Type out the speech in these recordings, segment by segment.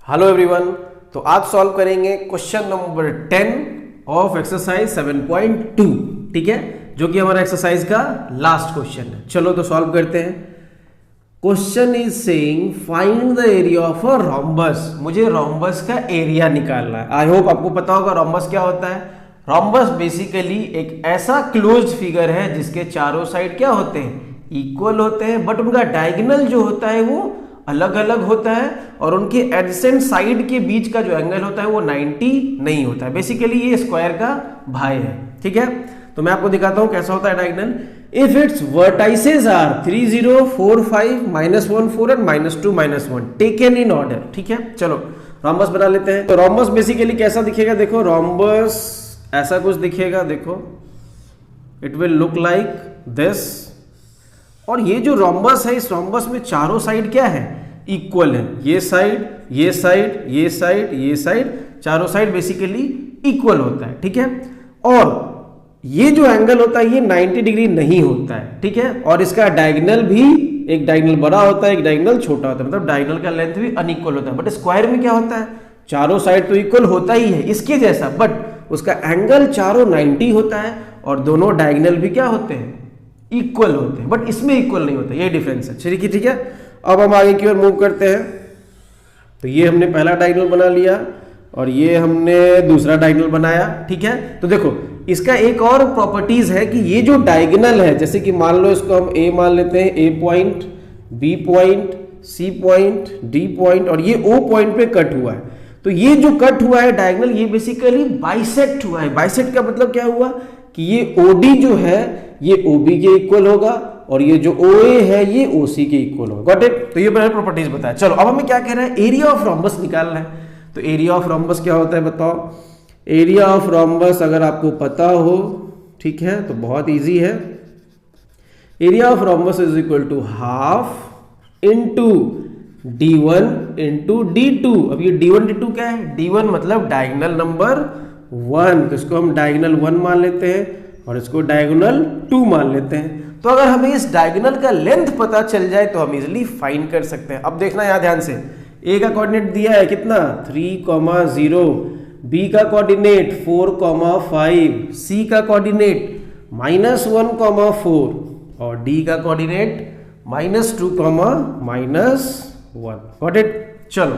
Hello everyone. तो आज solve करेंगे क्वेश्चन नंबर 10 ऑफ एक्सरसाइज 7.2। ठीक है, जो कि हमारा एक्सरसाइज का लास्ट क्वेश्चन है। चलो तो सॉल्व करते हैं। Question is saying find the area of a rhombus. मुझे रोम्बस का एरिया निकालना है। आई होप आपको पता होगा रोम्बस क्या होता है। रोम्बस बेसिकली एक ऐसा क्लोज्ड फिगर है जिसके चारों साइड क्या होते हैं, इक्वल होते हैं, बट उनका डायगोनल जो होता है वो अलग अलग होता है और उनके एडजेसेंट साइड के बीच का जो एंगल होता है वो 90 नहीं होता है। बेसिकली ये स्क्वायर का भाई है। ठीक है, तो मैं आपको दिखाता हूं कैसा होता है diagonal. If its vertices are 3 0 4 5 -1 4 and -2 -1 taken in order. ठीक है, चलो रोम्बस बना लेते हैं। तो रोम्बस बेसिकली कैसा दिखेगा, देखो रोम्बस ऐसा कुछ दिखेगा। देखो it will look like this. और ये जो रोम्बस है, इस रोम्बस में चारों साइड क्या है, इक्वल है। ये साइड, ये साइड, ये साइड, ये साइड, चारों साइड बेसिकली इक्वल होता है। ठीक है, और ये जो एंगल होता है ये 90 डिग्री नहीं होता है। ठीक है, और इसका डायगोनल भी, एक डायगोनल बड़ा होता है, एक डायगोनल छोटा होता है, मतलब डायगोनल का लेंथ भी अनइक्वल होता है। बट स्क्वायर में क्या होता है, चारों साइड तो इक्वल होता ही है इसके जैसा, बट उसका एंगल चारों 90 होता है और दोनों डायगोनल भी क्या होते हैं, इक्वल होते हैं। बट इसमें इक्वल नहीं होता, ये डिफरेंस है। ठीक है, अब हम आगे की ओर मूव करते हैं। तो ये हमने पहला डायगोनल बना लिया और ये हमने दूसरा डायगोनल बनाया। ठीक है, तो देखो इसका एक और प्रॉपर्टीज है कि ये जो डायगोनल है, जैसे कि मान लो इसको हम ए मान लेते हैं, A point, B point, C point, D point, और ये ओ पॉइंट पे कट हुआ है। तो ये जो कट हुआ है डायगोनल, ये बेसिकली बाइसेक्ट हुआ है। बाइसेक्ट का मतलब क्या हुआ कि ये ओडी जो है ये ओबी के इक्वल होगा और ये जो ओए है ये ओसी के इक्वल होगा। Got it. तो ये मैंने प्रॉपर्टीज बताया। चलो अब हमें क्या कह रहा है, एरिया ऑफ रोम्बस निकालना है। तो एरिया ऑफ रोम्बस क्या होता है बताओ। एरिया ऑफ रोम्बस अगर आपको पता हो, ठीक है, तो बहुत इजी है। Area of rhombus is equal to half into d1 into d2। अब ये d1 d2 क्या है, d1 मतलब डायगोनल नंबर 1, तो इसको हम डायगोनल 1 मान लेते हैं और इसको डायगोनल 2 मान लेते हैं। तो अगर हमें इस डायगोनल का लेंथ पता चल जाए तो हम इजिली फाइंड कर सकते हैं। अब देखना यहां ध्यान से, ए का कोऑर्डिनेट दिया है कितना 3,0, बी का कोऑर्डिनेट 4,5, सी का कोऑर्डिनेट -1,4 और डी का कोऑर्डिनेट -2, -1। Got it. चलो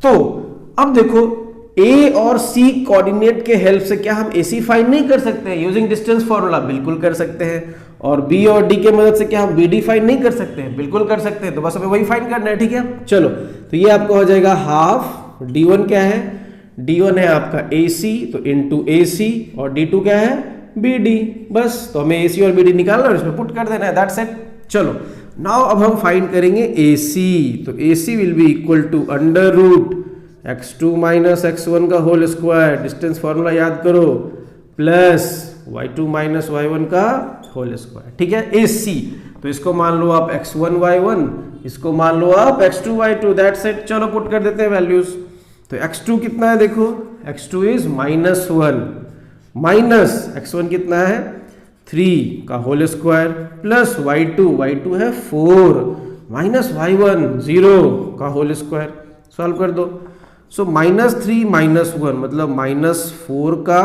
तो अब देखो ए और सी कोऑर्डिनेट के हेल्प से क्या हम AC फाइंड नहीं कर सकते हैं यूजिंग डिस्टेंस फॉर्मूला, बिल्कुल कर सकते हैं। और बी और डी के मदद से क्या हम BD फाइंड नहीं कर सकते हैं, बिल्कुल कर सकते हैं। तो बस हमें वही फाइंड करना है। ठीक है, चलो तो ये आपको हो जाएगा हाफ, D1 क्या है, D1 है आपका AC, तो इंटू AC, और D2 क्या है BD। बस तो हमें AC और BD निकालना है और इसमें पुट कर देना है, दैट्स इट। चलो नाउ अब हम फाइंड करेंगे AC। तो AC will be equal to under root x2 minus x1 का होल स्क्वायर, डिस्टेंस फॉर्मूला याद करो, प्लस y2 माइनस y1 का होल स्क्वायर। ठीक है, AC। तो इसको मान लो आप x1 y1, इसको मान लो आप x2 y2, दैट्स इट। चलो पुट कर देते हैं वैल्यूज। तो x2 कितना है, देखो x2 इज -1, माइनस x1 कितना है 3 का होल स्क्वायर, प्लस y2 है 4, माइनस y1 0 का होल स्क्वायर। सॉल्व कर दो। सो -3 -1 मतलब -4 का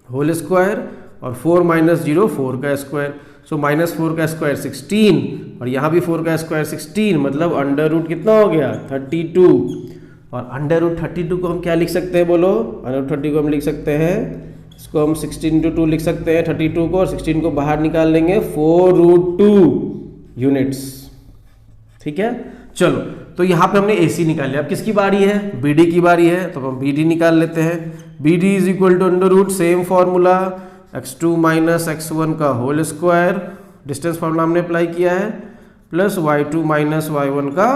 होल स्क्वायर और 4 -0 4 का स्क्वायर। सो -4 का स्क्वायर 16 और यहाँ भी 4 का स्क्वायर 16, मतलब अंडर रूट कितना हो गया 32। और अंडर रूट 32 को हम क्या लिख सकते हैं, बोलो। अंडर रूट 30 को हम लिख सकते हैं, इसको हम 16 × 2 लिख सकते हैं 32 को, और 16 को बाहर निकाल लेंगे 4√2 यूनिट्स। ठीक है, चलो तो यहां पे हमने AC निकाल लिया। अब किसकी बारी है, BD की बारी है। तो हम BD निकाल लेते हैं। BD is equal to under root, same formula, x2 minus x1 का होल स्क्वायर, डिस्टेंस फॉर्मूला हमने अप्लाई किया है, प्लस y2 माइनस y1 का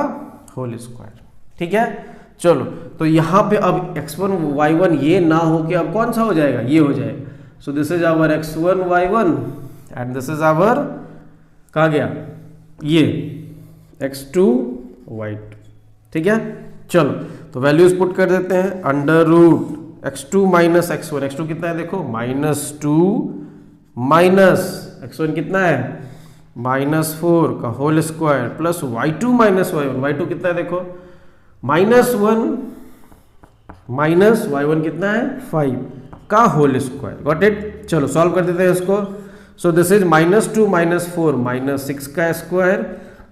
होल स्क्वायर। ठीक है, चलो तो यहां पे अब x1 y1 ये ना हो के अब कौन सा हो जाएगा, ये हो जाएगा। So this is our x1 y1 and this is our, कहा गया ये x2 y2। ठीक है, चलो तो वैल्यूज पुट कर देते हैं। Under root x2 minus x1, x2 कितना है देखो -2, माइनस x1 कितना है -4 का whole square, plus y2 minus y1, y2 कितना है देखो -1 माइनस y1 कितना है 5 का होल स्क्वायर। Got it. चलो सॉल्व कर देते हैं इसको। सो दिस इज -2 -4 -6 का स्क्वायर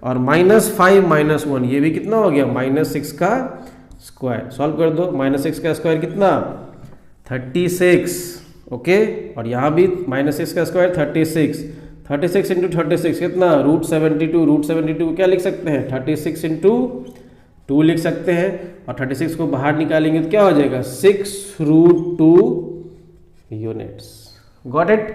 और -5 -1 ये भी कितना हो गया -6 का स्क्वायर। सॉल्व कर दो। -6 का स्क्वायर कितना 36। ओके और यहाँ भी -6 का स्क्वायर 36 इंटू 36 कितना √72। √72 को क्या लिख सकते हैं 36 इंटू 2 लिख सकते हैं और 36 को बाहर निकालेंगे तो क्या हो जाएगा 6√2 यूनिट्स। Got it.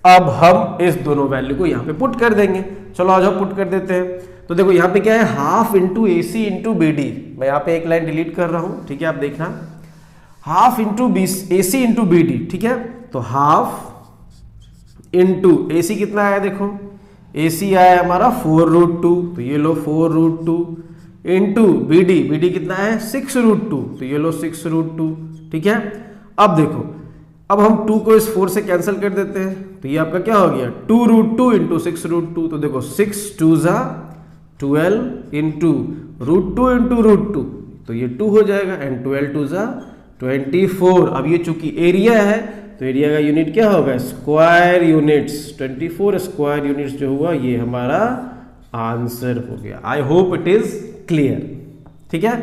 अब हम इस दोनों वैल्यू को यहाँ पे पुट कर देंगे। चलो आज हम पुट कर देते हैं। तो देखो यहाँ पे क्या है half into AC into BD। मैं यहाँ पे एक लाइन डिलीट कर रहा हूँ, ठीक है, आप देखना half into AC into BD, ठीक है। तो हाफ इंटू AC कितना आया देखो AC आया हमारा 4√2 तो ये लो 4√2 इंटू BD कितना है 6√2 तो ये लो 6√2, ठीक है। अब देखो अब हम 2 को इस 4 से कैंसिल कर देते हैं तो ये आपका क्या हो गया 2√2 इंटू 6√2 तो देखो 6 2 ज़ा 12 इंटू √2 इंटू √2 तो ये 2 हो जाएगा एंड 12 2 ज़ा 24। अब ये चूंकि एरिया है तो एरिया का यूनिट क्या होगा स्क्वायर यूनिट्स। 24 स्क्वायर यूनिट्स जो हुआ ये हमारा आंसर हो गया। I hope it is clear, ठीक है।